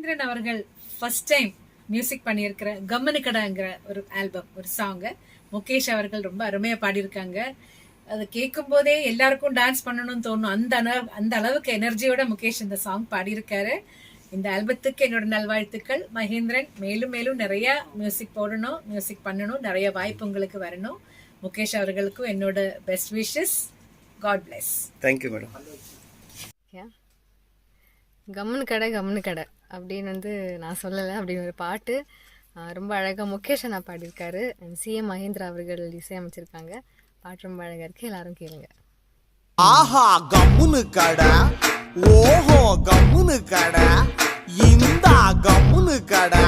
மகேந்திரன் அவர்கள் first time music பண்ணியிருக்கிற கம்மனு கடாங்கிற ஒரு ஆல்பம், ஒரு சாங்கு முகேஷ் அவர்கள் ரொம்ப அருமையா பாடியிருக்காங்க. அது கேட்கும் போதே எல்லாருக்கும் டான்ஸ் பண்ணணும்னு தோணும். அந்த அளவுக்கு எனர்ஜியோட முகேஷ் இந்த சாங் பாடியிருக்காரு. இந்த ஆல்பத்துக்கு என்னோட நல்வாழ்த்துக்கள். மகேந்திரன் மேலும் மேலும் நிறைய மியூசிக் போடணும், மியூசிக் பண்ணணும், நிறைய வாய்ப்பு உங்களுக்கு வரணும். முகேஷ் அவர்களுக்கும் என்னோட best wishes. God bless. Thank you madam. கம்முனு கடை அப்படின்னு நான் சொல்லலை. அப்படின்னு ஒரு பாட்டு ரொம்ப அழகாக முகேஷ் அண்ணா பாடியிருக்காரு. சிஎம் மகேந்திரா அவர்கள் இசையமைச்சிருக்காங்க. பாட்டு ரொம்ப அழகாக இருக்கு, எல்லாரும் கேளுங்க. ஆஹா கம்முனு கடை, ஓஹோ கம்முனு கடை, இந்தா கம்முனு கடை.